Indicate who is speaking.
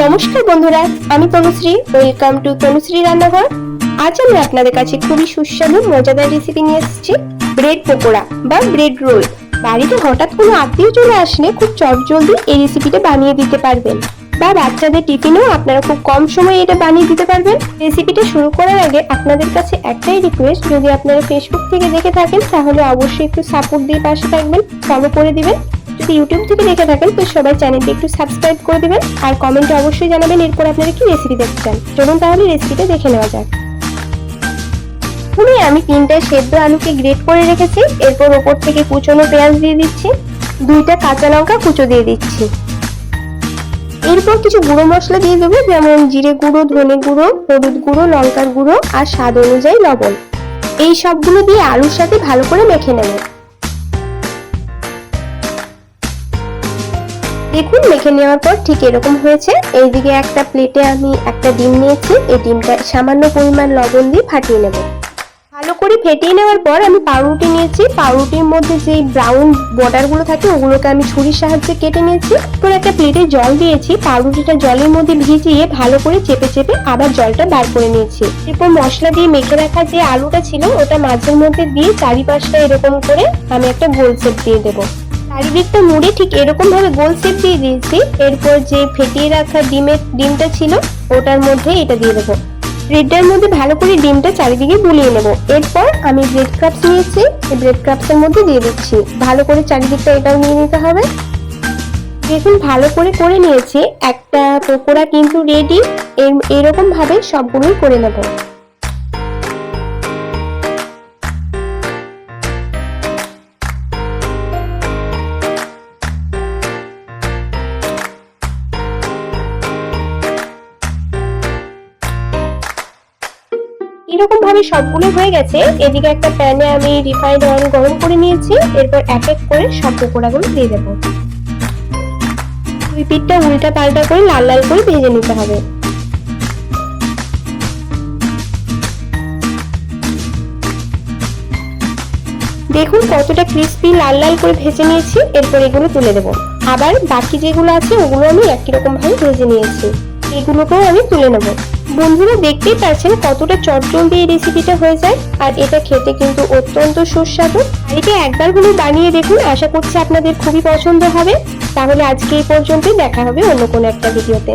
Speaker 1: নমস্কার বন্ধুরা, আমি তনুশ্রী। ওয়েলকাম টু তনুশ্রী রান্নাঘর। আজ আমি আপনাদের কাছে খুবই সুস্বাদু মজাদার রেসিপি নিয়ে এসেছি, ব্রেড পকোড়া বা ব্রেড রোল। বাড়িতে হঠাৎ কোনো আত্মীয় চলে আসলে খুব চটজলদি এই রেসিপিটা বানিয়ে দিতে পারবেন, বা বাচ্চাদের টিফিনেও আপনারা খুব কম সময়ে এটা বানিয়ে দিতে পারবেন। রেসিপিটা শুরু করার আগে আপনাদের কাছে একটাই রিকোয়েস্ট, যদি আপনারা ফেসবুক থেকে দেখে থাকেন তাহলে অবশ্যই একটু সাপোর্ট দিয়ে পাশে থাকবেন, ফলো করে দিবেন। যদি ইউটিউব থেকে দেখে থাকেন তো সবাই চ্যানেলটি একটু সাবস্ক্রাইব করে দিবেন, আর কমেন্টে অবশ্যই জানাবেন এরপর আপনারা কি রেসিপি দেখতে চান। চলুন তাহলে রেসিপিটা দেখে নেওয়া যাক। প্রথমে আমি 3টা সেদ্ধ আলুকে গ্রেট করে রেখেছি। এরপর ওপর থেকে কুচনো পেঁয়াজ দিয়ে দিচ্ছি, 2টা কাঁচা লঙ্কা কুচো দিয়ে দিচ্ছি। এরপর কিছু গুঁড়ো মশলা দিয়ে দেবো, যেমন জিরে গুঁড়ো, ধনে গুঁড়ো, হলুদ গুঁড়ো, লঙ্কার গুঁড়ো আর স্বাদ অনুযায়ী লবণ। এই সবগুলো দিয়ে আলুর সাথে ভালো করে মেখে নেব। দেখুন, মেখে নেওয়ার পর ঠিক এরকম হয়েছে। এইদিকে একটা প্লেটে আমি একটা ডিম নিয়েছি। এই ডিমটা সামান্য পরিমাণ লবণ দিয়ে ফাটিয়ে নেব। ভালো করে ফেটিয়ে নেওয়ার পর আমি পাউরুটি নিয়েছি। পাউরুটির মধ্যে যে ব্রাউন বর্ডার গুলো থাকে ওগুলোকে আমি ছুরির সাহায্যে কেটে নিয়েছি। এরপর একটা প্লেটে জল দিয়েছি, পাউরুটিটা জলের মধ্যে ভিজিয়ে ভালো করে চেপে চেপে আবার জলটা বার করে নিয়েছি। এরপর মশলা দিয়ে মেখে রাখা যে আলুটা ছিল ওটা মাঝের মধ্যে দিয়ে চারিপাশটা এরকম করে আমি একটা গোল শেপ দিয়ে দেবো। চারিদিকটা মুড়ে ঠিক এরকম ভাবে গোল শেপ দিয়ে দিয়েছি। এরপর যে ফেটিয়ে রাখা ডিমটা ছিল ওটার মধ্যে এটা দিয়ে দেবো। ব্রেডটার মধ্যে ভালো করে ডিমটা চারিদিকে বুলিয়ে নেব। এরপর আমি ব্রেড ক্রাম্বস নিয়েছি, এই ব্রেড ক্রাম্বসের মধ্যে দিয়ে দিচ্ছি। ভালো করে চারিদিকটা এটাও নিয়ে নিতে হবে। দেখুন, ভালো করে করে নিয়েছি। একটা পকোড়া কিন্তু রেডি। এরকম ভাবে সবগুলোই করে নেব। এরকম ভাবে সবগুলো হয়ে গেছে। এদিকে একটা প্যানে আমি রিফাইন্ড অয়েল গরম করে নিয়েছি। এরপর এক এক করে সব পকোড়াগুলো দিয়ে দেবো। দুই পিঠটা উল্টা পাল্টা করে লাল লাল করে ভেজে নিতে হবে। দেখুন কতটা ক্রিস্পি লাল লাল করে ভেজে নিয়েছি। এরপর এগুলো তুলে দেবো। আবার বাকি যেগুলো আছে ওগুলো আমি একই রকম ভাবে ভেজে নিয়েছি, এগুলোকেও আমি তুলে নেবো। বন্ধুরা, দেখতেই পাচ্ছেন কতটা চটজলদি এই রেসিপিটা হয়ে যায়, আর এটা খেতে কিন্তু অত্যন্ত সুস্বাদু। বাড়িতে একবার হলেও বানিয়ে দেখুন, আশা করছি আপনাদের খুবই পছন্দ হবে। তাহলে আজকে এই পর্যন্তই, দেখা হবে অন্য কোনো একটা ভিডিওতে।